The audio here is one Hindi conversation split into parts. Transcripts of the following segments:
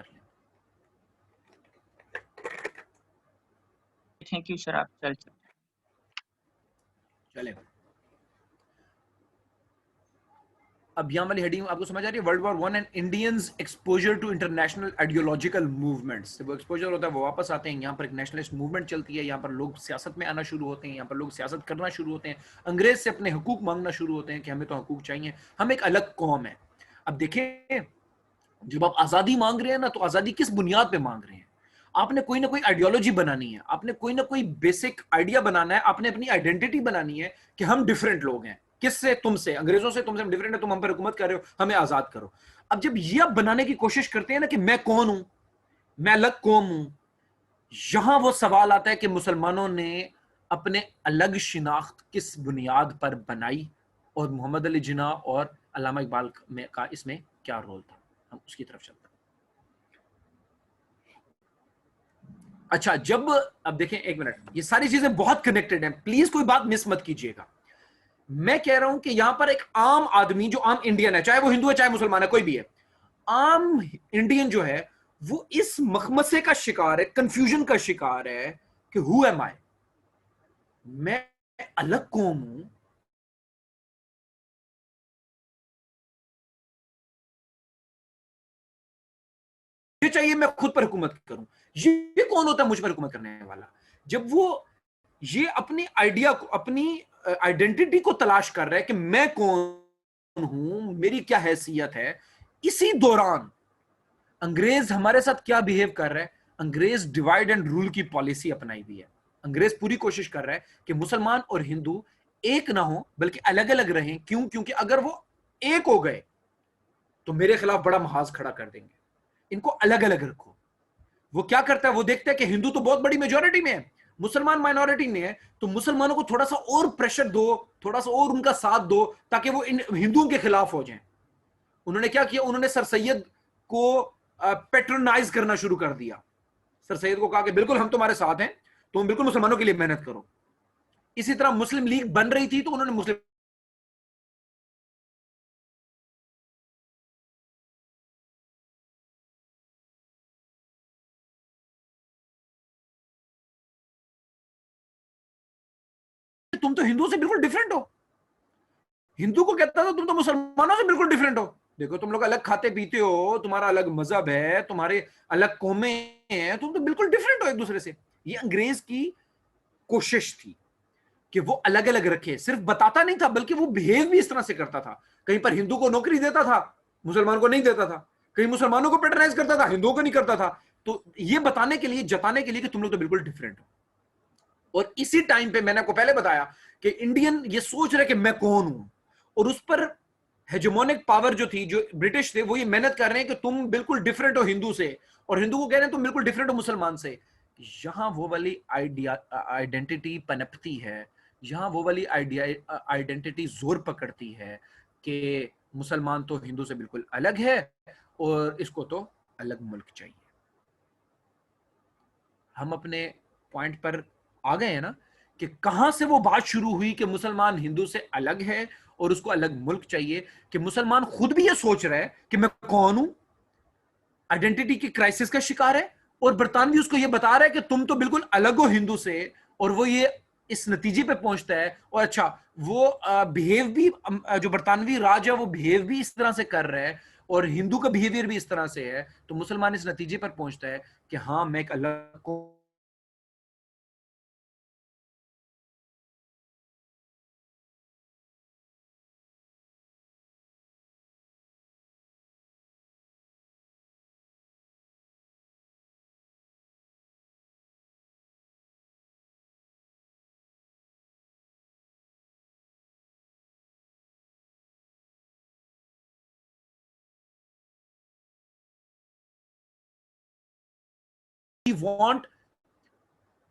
कर लें। थैंक यू सर, आप चले, अब यहाँ वाली हेडिंग आपको समझ आ रही है? World war one and Indians exposure to international ideological movements. वो एक्सपोजर होता है, वो वापस आते हैं, यहाँ पर एक नेशनलिस्ट मूवमेंट चलती है, यहाँ पर लोग सियासत में आना शुरू होते हैं, यहाँ पर लोग सियासत करना शुरू होते हैं, अंग्रेज से अपने हकूक मांगना शुरू होते हैं कि हमें तो हकूक चाहिए, हम एक अलग कौम है। अब देखिए, जब आप आजादी मांग रहे हैं ना, तो आजादी किस बुनियाद पे मांग रहे हैं? आपने कोई ना कोई आइडियोलॉजी बनानी है, आपने कोई ना कोई बेसिक आइडिया बनाना है, आपने अपनी आइडेंटिटी बनानी है कि हम डिफरेंट लोग हैं। किससे? तुमसे, अंग्रेजों से तुमसे हम डिफरेंट है, तुम हम पर हुकूमत कर रहे हो, हमें आजाद करो। अब जब ये आप बनाने की कोशिश करते हैं ना कि मैं कौन हूं, मैं अलग कौम हूं, यहां वो सवाल आता है कि मुसलमानों ने अपने अलग शिनाख्त किस बुनियाद पर बनाई, और मोहम्मद अली जिन्ना और अल्लामा इकबाल का इसमें क्या रोल था। हम उसकी तरफ चलते हैं। अच्छा, जब, अब देखें, एक मिनट, ये सारी चीजें बहुत कनेक्टेड हैं, प्लीज कोई बात मिस मत कीजिएगा। मैं कह रहा हूं कि यहां पर एक आम आदमी, जो आम इंडियन है, चाहे वो हिंदू है चाहे मुसलमान है, कोई भी है, आम इंडियन जो है, वो इस मखमसे का शिकार है, कंफ्यूजन का शिकार है कि हु एम आई, मैं अलग कौम हूं, ये चाहिए मैं खुद पर हुकूमत करूं। ये कौन होता है मुझ पर हुकूमत करने वाला? जब वो ये अपनी आइडिया को, अपनी आइडेंटिटी को तलाश कर रहा है कि मैं कौन हूं, मेरी क्या हैसियत है, इसी दौरान अंग्रेज हमारे साथ क्या बिहेव कर रहा है? अंग्रेज डिवाइड एंड रूल की पॉलिसी अपनाई हुई है। अंग्रेज पूरी कोशिश कर रहा है कि मुसलमान और हिंदू एक ना हो, बल्कि अलग अलग रहें। क्यों? क्योंकि अगर वो एक हो गए तो मेरे खिलाफ बड़ा महाज खड़ा कर देंगे, इनको अलग अलग रखो। वो क्या करता है? वो देखता है कि हिंदू तो बहुत बड़ी मेजोरिटी में है, मुसलमान माइनॉरिटी में है, तो मुसलमानों को थोड़ा सा और प्रेशर दो, थोड़ा सा और उनका साथ दो, ताकि वो इन हिंदुओं के खिलाफ हो जाएं। उन्होंने क्या किया? उन्होंने सर सैयद को पेट्रोनाइज करना शुरू कर दिया। सर सैयद को कहा कि बिल्कुल हम तुम्हारे साथ हैं, तुम बिल्कुल मुसलमानों के लिए मेहनत करो। इसी तरह मुस्लिम लीग बन रही थी, तो उन्होंने मुस्लिम, तुम तो हिंदुओं से बिल्कुल डिफरेंट हो। हिंदू को कहता था तुम तो मुसलमानों से बिल्कुल डिफरेंट हो, देखो तुम लोग अलग खाते पीते हो, तुम्हारा अलग मजहब है, तुम्हारे अलग कौमें हैं, तुम तो बिल्कुल डिफरेंट हो एक दूसरे से। ये अंग्रेज की कोशिश थी कि वो अलग अलग रखे। सिर्फ बताता नहीं था, बल्कि वो बिहेव भी इस तरह से करता था। कहीं पर हिंदू को नौकरी देता था, मुसलमान को नहीं देता था। कहीं मुसलमानों को पेट्रोनाइज करता था, हिंदुओं को नहीं करता था। तो ये बताने के लिए, जताने के लिए कि तुम लोग तो बिल्कुल डिफरेंट हो। और इसी टाइम पे मैंने आपको पहले बताया कि इंडियन ये सोच रहे कि मैं कौन हूं, और उस पर हेजेमोनिक पावर जो थी, जो ब्रिटिश थे, वो ये मेहनत कर रहे हैं कि तुम बिल्कुल डिफरेंट हो हिंदू से, और हिंदू को कह रहे हैं तुम बिल्कुल डिफरेंट हो मुसलमान से। यहां वो वाली आइडिया, आइडेंटिटी पनपती है, यहां वो वाली आइडिया, आइडेंटिटी जोर पकड़ती है कि मुसलमान तो हिंदू से बिल्कुल अलग है, और इसको तो अलग मुल्क चाहिए। हम अपने पॉइंट पर आ गए हैं ना, कि कहां से वो बात शुरू हुई कि मुसलमान हिंदू से अलग है और उसको अलग मुल्क चाहिए, कि मुसलमान खुद भी ये सोच रहा है कि मैं कौन हूं, आइडेंटिटी की क्राइसिस का शिकार है, और बरतानवी उसको ये बता रहा है कि तुम तो बिल्कुल अलग हो हिंदू से, और वो ये इस नतीजे पे पहुंचता है। और अच्छा, वो बिहेव भी, जो बरतानवी राज है वो बिहेव भी इस तरह से कर रहा है, और हिंदू का बिहेवियर भी इस तरह से है, तो मुसलमान इस नतीजे पर पहुंचता है कि हाँ, मैं एक अलग को want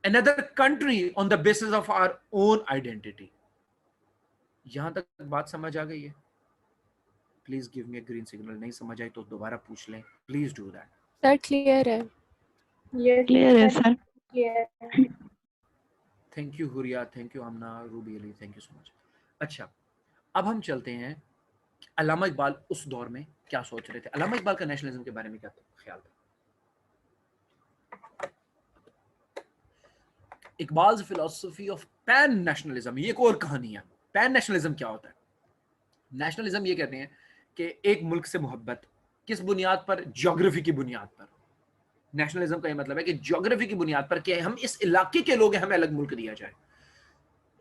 another country on the basis of our own identity। यहां तक बात समझ आ गई है? Please give me a green signal. नहीं समझ आई तो दोबारा पूछ लें, please do that. Sir clear है? क्लियर है sir. Thank you Huriya, thank you Aamna, Ruby Ali, thank you so much. अच्छा, अब हम चलते हैं अल्लामा इकबाल उस दौर में क्या सोच रहे थे। अल्लामा इकबाल का नेशनलिज्म के बारे में क्या ख्याल था? Iqbal's philosophy of pan nationalism, ये एक और कहानी है। पैन नेशनलिज्म क्या होता है? नेशनलिज्म ये कहते हैं कि एक मुल्क से मोहब्बत, किस बुनियाद पर? ज्योग्राफी की बुनियाद पर। नेशनलिज्म का ये मतलब है कि ज्योग्राफी की बुनियाद पर कि हम इस इलाके के लोग हैं, हमें अलग मुल्क दिया जाए।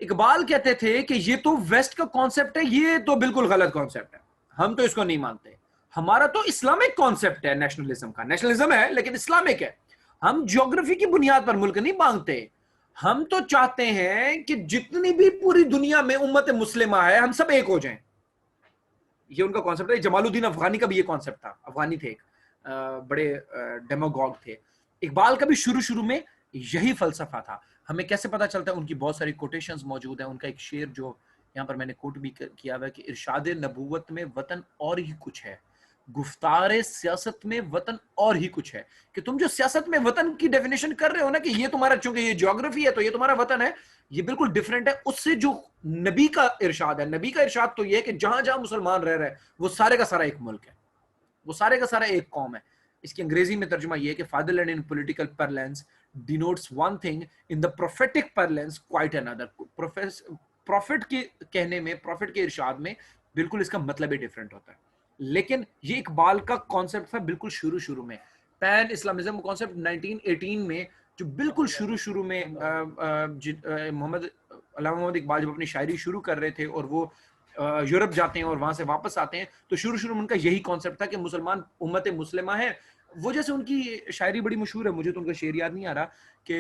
इकबाल कहते थे कि ये तो वेस्ट का कॉन्सेप्ट है, ये तो बिल्कुल गलत कॉन्सेप्ट है, हम तो इसको नहीं मानते। हमारा तो इस्लामिक कॉन्सेप्ट है नेशनलिज्म का, नेशनलिज्म है लेकिन इस्लामिक है। हम ज्योग्राफी की बुनियाद पर मुल्क नहीं मांगते, हम तो चाहते हैं कि जितनी भी पूरी दुनिया में उम्मत मुस्लिमा है, हम सब एक हो जाएं। ये उनका कॉन्सेप्ट है। जमालुद्दीन अफगानी का भी ये कॉन्सेप्ट था। अफगानी थे एक बड़े डेमोगॉग थे। इकबाल का भी शुरू शुरू में यही फलसफा था। हमें कैसे पता चलता है? उनकी बहुत सारी कोटेशंस मौजूद हैं। उनका एक शेर जो यहाँ पर मैंने कोट भी किया हुआ है कि इरशाद नबूवत में वतन और ही कुछ है, गुफ्तार सियासत में वतन और ही कुछ है। कि तुम जो सियासत में वतन की डेफिनेशन कर रहे हो ना, कि ये तुम्हारा, चूंकि ये ज्योग्राफी है तो ये तुम्हारा वतन है, ये बिल्कुल डिफरेंट है उससे जो नबी का इरशाद है। नबी का इरशाद तो ये है कि जहां जहां मुसलमान रह रहे हैं वो सारे का सारा एक मुल्क है, वो सारे का सारा एक कौम है। इसकी अंग्रेजी में तर्जुमा ये है कि fatherland in political parlance denotes one thing, in the prophetic parlance quite another। Profit के कहने में, प्रॉफिट के इरशाद में बिल्कुल इसका मतलब ही डिफरेंट होता है। लेकिन ये इकबाल का कॉन्सेप्ट था बिल्कुल शुरू शुरू में। पैन इस्लामिज्म कॉन्सेप्ट 1918 में, जो बिल्कुल शुरू शुरू में मोहम्मद अल्लामा मोहम्मद इकबाल जब अपनी शायरी शुरू कर रहे थे और वो यूरोप जाते हैं और वहां से वापस आते हैं, तो शुरू शुरू में उनका यही कॉन्सेप्ट था कि मुसलमान उम्मत मुस्लिमा है। वो जैसे उनकी शायरी बड़ी मशहूर है, मुझे तो उनका शेर याद नहीं आ रहा, कि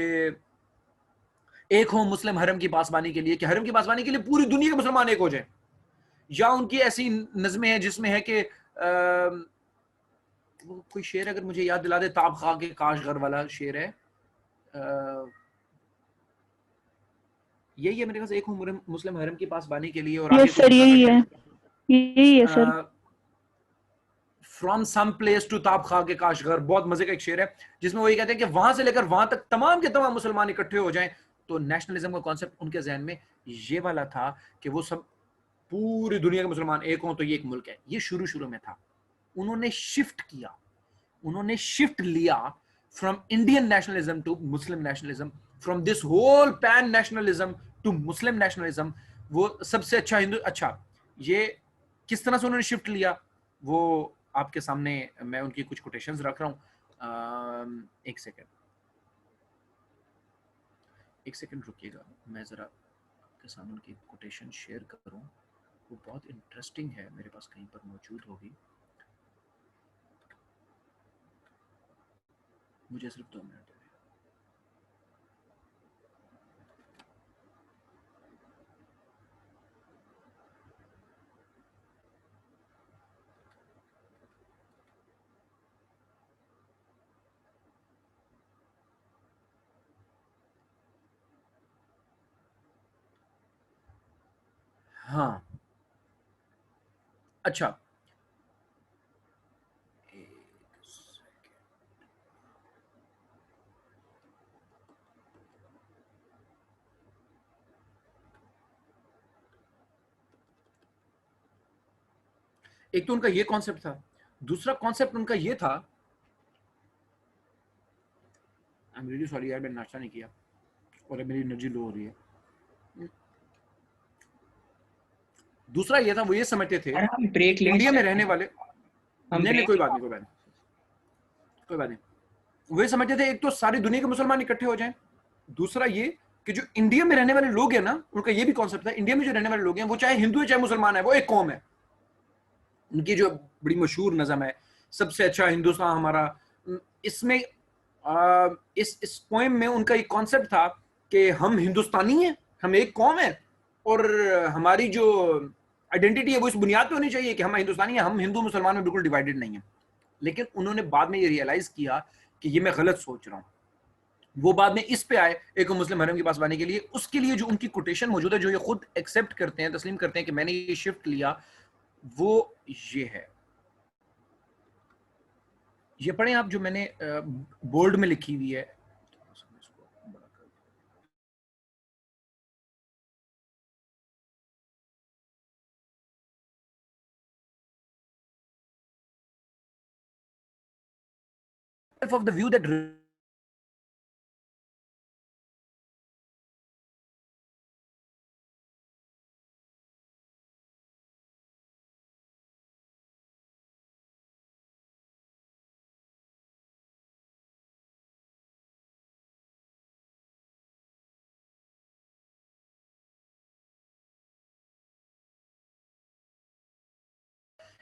एक हो मुस्लिम हरम की पासबानी के लिए, कि हरम की पासबानी के लिए पूरी दुनिया के मुसलमान एक हो जाए। या उनकी ऐसी नज़में हैं जिसमें है कि वो कोई शेर अगर मुझे याद दिला दे, ताब खा के काशगर वाला शेर है, यही है मेरे पास, एक हूँ मुस्लिम हरम की पासबानी के लिए, और आगे यस कुछ सर, लिखा यही था है, यही है sir. From some place to ताब खा के काशगर, बहुत मजे का एक शेर है जिसमें वो ये कहते हैं कि वहां से लेकर वहां तक तमाम के तमाम मुसलमान इकट्ठे हो जाएं। तो नेशनलिज्म का कॉन्सेप्ट उनके जहन में ये वाला था कि वो सब पूरी दुनिया के मुसलमान एक हों तो ये एक मुल्क है। ये शुरू शुरू में था। उन्होंने शिफ्ट किया, उन्होंने शिफ्ट लिया from Indian nationalism to Muslim nationalism, from this whole pan nationalism to Muslim nationalism. वो सबसे अच्छा हिंदू, अच्छा ये किस तरह से उन्होंने शिफ्ट लिया, वो आपके सामने मैं उनकी कुछ कोटेशंस रख रहा हूं। एक सेकंड रुकिएगा, मैं जरा आपके सामने उनकी कोटेशन शेयर करूं। वो बहुत इंटरेस्टिंग है, मेरे पास कहीं पर मौजूद होगी, मुझे सिर्फ 2 मिनट। हाँ, अच्छा, एक तो उनका ये कॉन्सेप्ट था। दूसरा कॉन्सेप्ट उनका ये था, आई एम रियली सॉरी यार, मैंने नाश्ता नहीं किया और मेरी एनर्जी लो हो रही है। दूसरा ये था, वो ये समझते थे यार हम ब्रेक ले इंडिया में सकते रहने हैं। वाले, हम नहीं नहीं ब्रेक कोई बात नहीं, कोई बात नहीं, कोई बात नहीं। वो ये समझते थे एक तो सारी दुनिया के मुसलमान इकट्ठे हो जाएं, दूसरा ये कि जो इंडिया में रहने वाले लोग हैं ना, उनका ये भी कॉन्सेप्ट था, इंडिया में जो रहने वाले लोग हैं वो चाहे हिंदू है चाहे मुसलमान है, वो एक कौम है। उनकी जो बड़ी मशहूर नज़म है, सबसे अच्छा हिंदुस्तान हमारा, इसमें इस पोएम में उनका एक कॉन्सेप्ट था कि हम हिंदुस्तानी हैं, हम एक कौम है, और हमारी जो आइडेंटिटी है वो इस बुनियाद पे होनी चाहिए कि हम हिंदुस्तानी हैं, हम हिंदू मुसलमान में बिल्कुल डिवाइडेड नहीं है। लेकिन उन्होंने बाद में ये रियलाइज किया कि ये मैं गलत सोच रहा हूँ। वो बाद में इस पे आए एक मुस्लिम हरम की पासबानी के लिए। उसके लिए जो उनकी कोटेशन मौजूद है, जो ये खुद एक्सेप्ट करते हैं, तस्लीम करते हैं कि मैंने ये शिफ्ट लिया, वो ये है, ये पढ़ें आप, जो मैंने बोल्ड में लिखी हुई है। Of the view that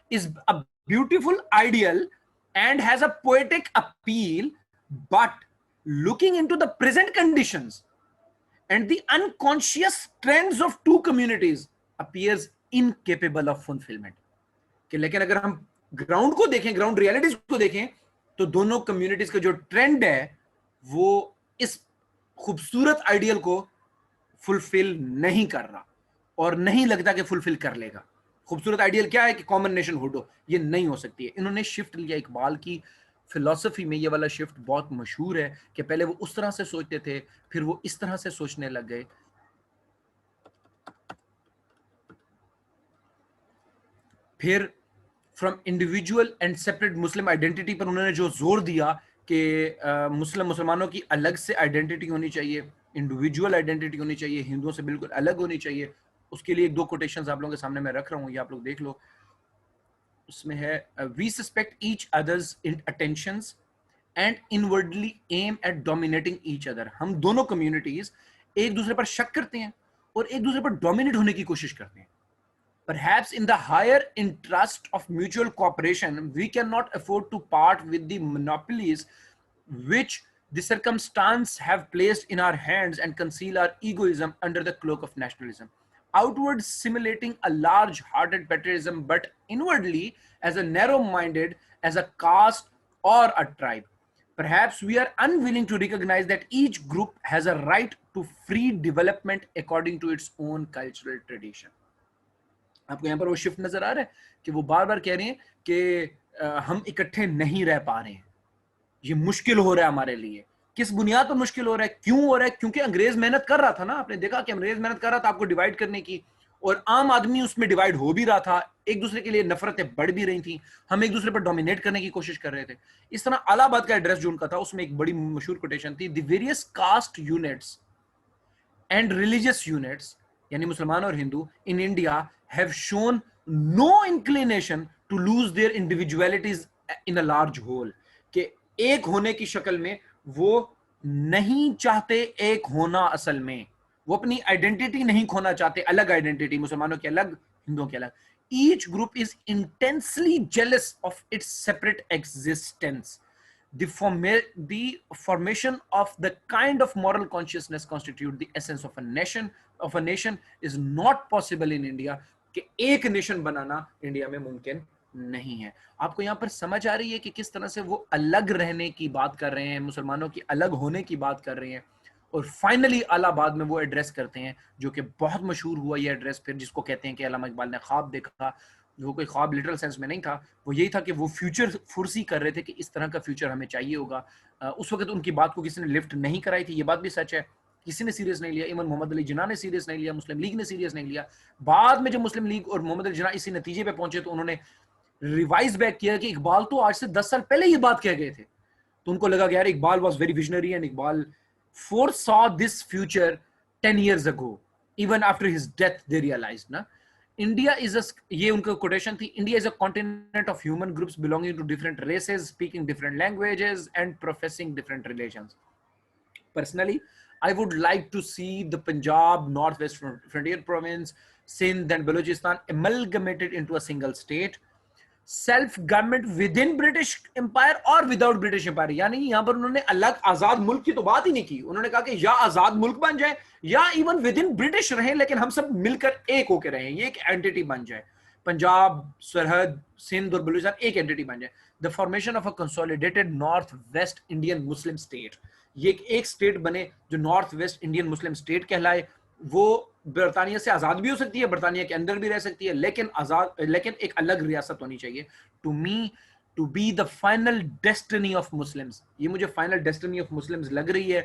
is a beautiful ideal and has a poetic appeal, but looking into the present conditions and the unconscious trends of two communities appears incapable of fulfillment. कि लेकिन अगर हम ग्राउंड को देखें, ग्राउंड रियलिटीज को देखें, तो दोनों कम्युनिटीज का जो ट्रेंड है वो इस खूबसूरत आइडियल को फुलफिल नहीं कर रहा और नहीं लगता कि फुलफिल कर लेगा. खूबसूरत आइडियल क्या है कि कॉमन नेशन हुड हो, ये नहीं हो सकती है. इन्होंने शिफ्ट लिया, इकबाल की फिलॉसफी में ये वाला शिफ्ट बहुत मशहूर है कि पहले वो उस तरह से सोचते थे, फिर वो इस तरह से सोचने लग गए. फिर from individual and separate Muslim identity पर उन्होंने जो जोर दिया कि मुसलमानों की अलग से आइडेंटिटी होनी चाहिए, इंडिविजुअल आइडेंटिटी होनी चाहिए, हिंदुओं से बिल्कुल अलग होनी चाहिए. उसके लिए एक दो कोटेशंस आप लोगों के सामने मैं रख रहा हूँ, ये आप लोग देख लो. उसमें है we suspect each others in attentions and inwardly aim at dominating each other. हम दोनों कम्युनिटीज एक दूसरे पर शक करते हैं और एक दूसरे पर डोमिनेट होने की कोशिश करते हैं. Perhaps in the higher interest of mutual cooperation, we cannot afford to part with the monopolies which the circumstance have placed in our hands and conceal our egoism under the cloak of nationalism. Outward simulating a large-hearted patriotism, but inwardly as a narrow-minded, as a caste or a tribe. Perhaps we are unwilling to recognize that each group has a right to free development according to its own cultural tradition. आपको यहाँ पर वो शिफ्ट नजर आ रहा है कि वो बार बार कह रहे हैं कि हम इकट्ठे नहीं रह पा रहे हैं, ये मुश्किल हो रहा है हमारे लिए. किस बुनियाद पर मुश्किल हो रहा है, क्यों हो रहा है? क्योंकि अंग्रेज मेहनत कर रहा था ना. आपने देखा कि अंग्रेज मेहनत कर रहा था आपको डिवाइड करने की, और आम आदमी उसमें डिवाइड हो भी रहा था, एक दूसरे के लिए नफरतें बढ़ भी रही थी, हम एक दूसरे पर डोमिनेट करने की कोशिश कर रहे थे. इस तरह इलाहाबाद का एड्रेस जो उनका था उसमें एक बड़ी मशहूर कोटेशन थी, the various caste units and religious units यानी मुसलमान और Hindu in India have shown no inclination to lose their individualities in a large whole. कि एक होने की शक्ल में वो नहीं चाहते एक होना, असल में वो अपनी आइडेंटिटी नहीं खोना चाहते, अलग आइडेंटिटी, मुसलमानों की अलग, हिंदुओं की अलग. Each group is intensely jealous of its separate existence. The formation of the kind of moral consciousness constitute the essence of a nation. Is not possible in India. कि एक नेशन बनाना इंडिया में मुमकिन नहीं है. आपको यहां पर समझ आ रही है कि किस तरह से वो अलग रहने की बात कर रहे हैं, मुसलमानों की अलग होने की बात कर रहे हैं, और फाइनली इलाहाबाद में वो एड्रेस करते हैं जो कि बहुत मशहूर हुआ ये एड्रेस, फिर जिसको कहते हैं कि अल्लामा इकबाल ने ख्वाब देखा. वो कोई ख्वाब लिटरल सेंस में नहीं था, वो यही था कि वो फ्यूचर फुर्सी कर रहे थे कि इस तरह का फ्यूचर हमें चाहिए होगा. उस वक्त उनकी बात को किसी ने लिफ्ट नहीं कराई थी, ये बात भी सच है, किसी ने सीरियस नहीं लिया. इवन मोहम्मद अली जिन्ना ने सीरियस नहीं लिया, मुस्लिम लीग ने सीरियस नहीं लिया. बाद में जब मुस्लिम लीग और मोहम्मद अली जिन्ना इसी नतीजे पे पहुंचे तो उन्होंने रिवाइज बैक किया कि इकबाल तो आज से 10 साल पहले ये बात कह गए थे. तो उनको लगा कि यार Iqbal was very visionary and Iqbal foresaw this future 10 years ago. Even after his death they realized ना. India is a, ये उनका quotation थी, India is a continent of human groups belonging to different races, speaking different languages and professing different religions. Personally, I would like to see the Punjab, Northwest Frontier Province, Sindh and Balochistan amalgamated into a single state. Self government within British Empire और विदाउट ब्रिटिश एम्पायर. यानी यहां पर उन्होंने अलग आजाद मुल्क की तो बात ही नहीं की. उन्होंने कहा कि या आजाद मुल्क बन जाए या इवन विद इन ब्रिटिश रहें, लेकिन हम सब मिलकर एक होकर रहें, ये एक एंटिटी बन जाए. पंजाब, सरहद, सिंध और बलूचिस्तान एक एंटिटी बन जाए. The formation of a consolidated north West Indian Muslim state, ये एक स्टेट बने जो north West Indian Muslim state कहलाए. वो बरतानिया से आजाद भी हो सकती है, बरतानिया के अंदर भी रह सकती है, लेकिन एक अलग रियासत होनी चाहिए. To me to be the final destiny of Muslims, ये मुझे फाइनल डेस्टिनी ऑफ मुस्लिम्स लग रही है.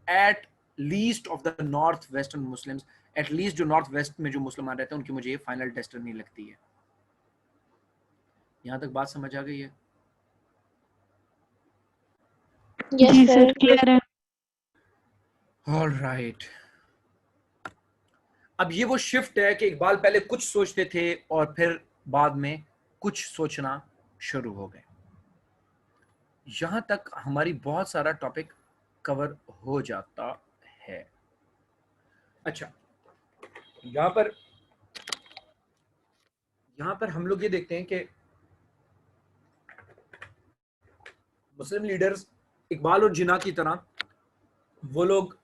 At least of the north western Muslims, at least जो नॉर्थ वेस्ट में जो मुसलमान रहते हैं उनकी मुझे ये फाइनल डेस्टिनी लगती है. यहां तक बात समझ आ गई है? जी सर, क्लियर है. All right. अब ये वो शिफ्ट है कि इकबाल पहले कुछ सोचते थे और फिर बाद में कुछ सोचना शुरू हो गए. यहां तक हमारी बहुत सारा टॉपिक कवर हो जाता है. अच्छा, यहां पर हम लोग ये देखते हैं कि मुस्लिम लीडर्स इकबाल और जिन्ना की तरह वो लोग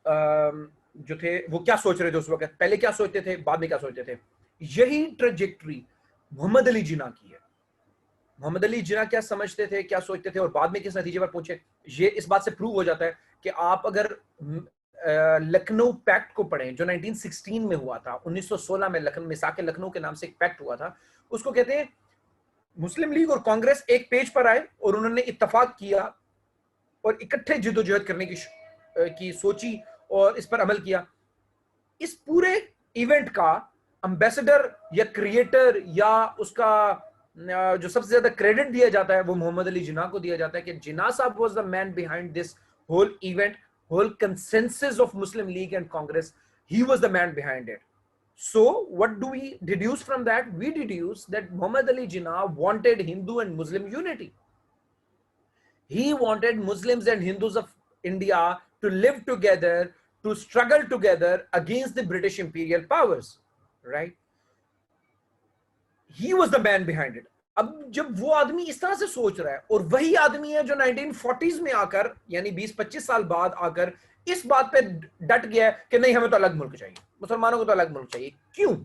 जो थे वो क्या सोच रहे थे उस वक्त, पहले क्या सोचते थे, बाद में क्या सोचते थे, यही ट्रेजेक्टरी मोहम्मद अली जिन्ना की है। मोहम्मद अली जिन्ना क्या समझते थे, क्या सोचते थे और बाद में किस नतीजे पर पहुंचे, ये इस बात से प्रूव हो जाता है कि आप अगर लखनऊ पैक्ट को पढ़ें जो 1916 में हुआ था, 1916 में लखनऊ मिसाक लखनऊ के नाम से एक पैक्ट हुआ था, उसको कहते हैं मुस्लिम लीग और कांग्रेस एक पेज पर आए और उन्होंने इत्तेफाक किया और इकट्ठे जिद्दोजहद करने की सोची और इस पर अमल किया। इस पूरे इवेंट का एम्बेसडर या क्रिएटर या उसका जो सबसे ज्यादा क्रेडिट दिया जाता है वो मोहम्मद अली जिन्ना को दिया जाता है कि Jinnah sahab was the man behind this whole event, whole consensus of Muslim League and Congress. He was the man behind it. So what do we deduce from that? We deduce that Muhammad Ali Jinnah wanted Hindu and Muslim unity. He wanted Muslims and Hindus of India to live together, to struggle together against the British imperial powers, right? He was the man behind it. अब जब वो आदमी इस तरह से सोच रहा है और वही आदमी है जो 1940s में आकर यानी 20-25 साल बाद आकर इस बात पे डट गया है कि नहीं हमें तो अलग मुल्क चाहिए, मुसलमानों को तो अलग मुल्क चाहिए। क्यों?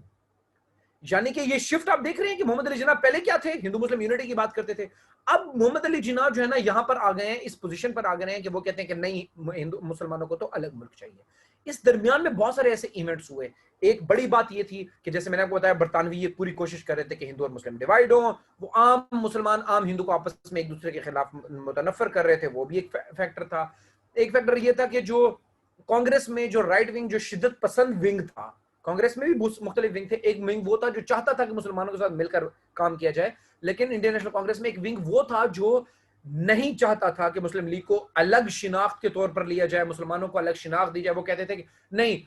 यानी कि ये शिफ्ट आप देख रहे हैं कि मोहम्मद अली जिन्ना पहले क्या थे, हिंदू मुस्लिम यूनिटी की बात करते थे, अब मोहम्मद अली जिन्ना जो है ना यहां पर आ गए हैं, इस पोजीशन पर आ गए हैं कि वो कहते हैं कि नहीं हिंदू मुसलमानों को तो अलग मुल्क चाहिए। इस दरमियान में बहुत सारे ऐसे इवेंट्स हुए। एक बड़ी बात ये थी कि जैसे मैंने आपको बताया बरतानवी ये पूरी कोशिश कर रहे थे कि हिंदू और मुस्लिम डिवाइड हो, वो आम मुसलमान आम हिंदू को आपस में एक दूसरे के खिलाफ मुतनफर कर रहे थे, वो भी एक फैक्टर था। एक फैक्टर ये था कि जो कांग्रेस में जो राइट विंग जो शिद्दत पसंद विंग था, कांग्रेस में भी मुख्तलिफ विंग थे, एक विंग वो था जो चाहता था कि मुसलमानों के साथ मिलकर काम किया जाए, लेकिन इंडियन नेशनल कांग्रेस में एक विंग वो था जो नहीं चाहता था कि मुस्लिम लीग को अलग शिनाख्त के तौर पर लिया जाए, मुसलमानों को अलग शिनाख्त दी जाए। वो कहते थे कि नहीं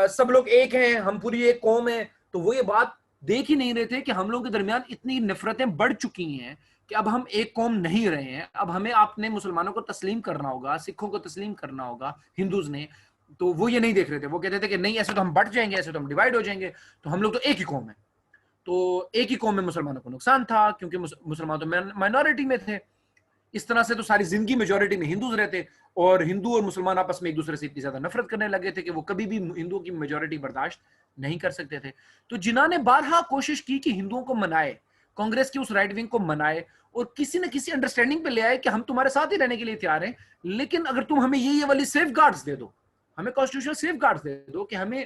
सब लोग एक हैं, हम पूरी एक कौम है। तो वो ये बात देख ही नहीं रहे थे कि हम लोगों के दरमियान इतनी नफरतें बढ़ चुकी हैं कि अब हम एक कौम नहीं रहे हैं, अब हमें आपने मुसलमानों को तस्लीम करना होगा, सिखों को तस्लीम करना होगा, हिंदूज ने। तो वो ये नहीं देख रहे थे, वो कहते थे कि नहीं ऐसे तो हम बढ़ जाएंगे, ऐसे तो हम डिवाइड हो जाएंगे, तो हम लोग तो एक ही कौम है। तो एक ही कौम में मुसलमानों को नुकसान था क्योंकि मुसलमान तो माइनॉरिटी में थे। इस तरह से तो सारी जिंदगी मेजोरिटी में हिंदूज रहते और हिंदू और मुसलमान आपस में एक दूसरे से इतनी ज्यादा नफरत करने लगे थे कि वो कभी भी हिंदुओं की मेजोरिटी बर्दाश्त नहीं कर सकते थे। तो जिन्ना ने बारहा कोशिश की कि हिंदुओं को मनाए, कांग्रेस की उस राइट विंग को मनाए और किसी न किसी अंडरस्टैंडिंग पे ले आए कि हम तुम्हारे साथ ही रहने के लिए तैयार हैं, लेकिन अगर तुम हमें ये वाली सेफ गार्ड्स दे दो, हमें कॉन्स्टिट्यूशनल सेफ गार्ड्स दे दो कि हमें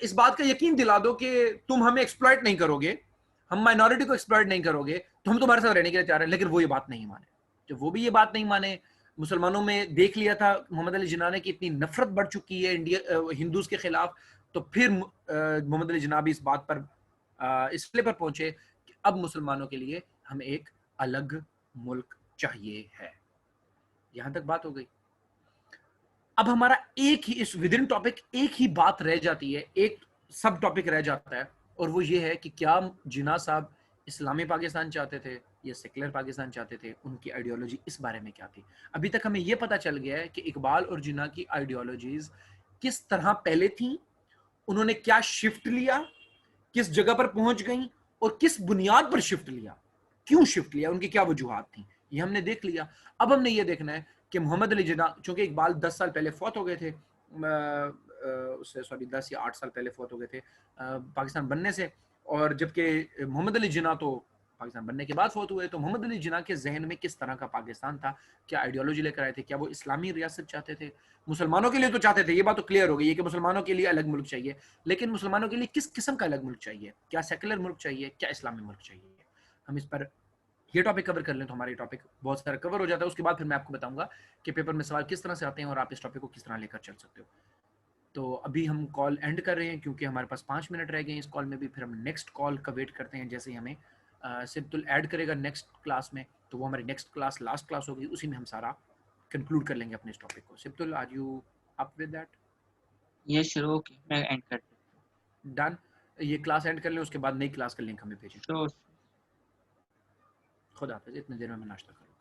इस बात का यकीन दिला दो कि तुम हमें एक्सप्लॉइट नहीं करोगे, हम माइनॉरिटी को एक्सप्लॉइट नहीं करोगे, तो हम तुम्हारे साथ रहने के लिए तैयार हैं। लेकिन वो ये बात नहीं माने। जब वो भी ये बात नहीं माने, मुसलमानों में देख लिया था मोहम्मद अली जिन्ना ने कि इतनी नफरत बढ़ चुकी है इंडिया हिंदूज के खिलाफ, तो फिर मोहम्मद अली जिन्ना भी इस बात पर इसलिए पर पहुंचे कि अब मुसलमानों के लिए हमें एक अलग मुल्क चाहिए है। यहां तक बात हो गई। अब हमारा एक ही इस विद इन टॉपिक एक ही बात रह जाती है, एक सब टॉपिक रह जाता है, और वो ये है कि क्या जिन्ना साहब इस्लामी पाकिस्तान चाहते थे या सेकुलर पाकिस्तान चाहते थे, उनकी आइडियोलॉजी इस बारे में क्या थी। अभी तक हमें यह पता चल गया है कि इकबाल और जिन्ना की आइडियोलॉजीज किस तरह पहले थी, उन्होंने क्या शिफ्ट लिया, किस जगह पर पहुंच गई और किस बुनियाद पर शिफ्ट लिया, क्यों शिफ्ट लिया, उनकी क्या वजूहात थी, ये हमने देख लिया। अब हमने ये देखना है कि मोहम्मद अली जिन्ना, चूंकि इकबाल 10 साल पहले फौत हो गए थे, उससे सॉरी 10 या 8 साल पहले फौत हो गए थे पाकिस्तान बनने से, और जबकि मोहम्मद अली जिन्ना तो पाकिस्तान बनने के बाद फौत हुए, तो मोहम्मद अली जिन्ना के जहन में किस तरह का पाकिस्तान था, क्या आइडियोलॉजी लेकर आए थे, क्या वो इस्लामी रियासत चाहते थे, मुसलमानों के लिए तो चाहते थे, ये बात तो क्लियर हो गई है कि मुसलमानों के लिए अलग मुल्क चाहिए, लेकिन मुसलमानों के लिए किस किस्म का अलग मुल्क चाहिए, क्या सेकुलर मुल्क चाहिए, क्या इस्लामी मुल्क चाहिए। हम इस पर ये टॉपिक कवर कर लें तो हमारी टॉपिक बहुत सारा कवर हो जाता है। उसके बाद फिर मैं आपको बताऊंगा कि पेपर में सवाल किस तरह से आते हैं और आप इस टॉपिक को किस तरह लेकर चल सकते हो। तो अभी हम कॉल एंड कर रहे हैं क्योंकि हमारे पास 5 मिनट रह गए हैं इस कॉल में भी, फिर हम नेक्स्ट कॉल का वेट करते हैं। जैसे ही हमें सिब्तुल ऐड करेगा नेक्स्ट क्लास में, तो वो हमारी नेक्स्ट क्लास लास्ट क्लास होगी, उसी में हम सारा कंक्लूड कर लेंगे अपने इस टॉपिक को। Sibtul, are you up with that? ये शुरू ओके, मैं एंड कर देता हूं। डन। ये क्लास एंड कर लें, उसके बाद नई क्लास का लिंक हमें भेजें। श्योर। खुदा हाफिज़। इतने देर में मैं नाश्ता करूँ।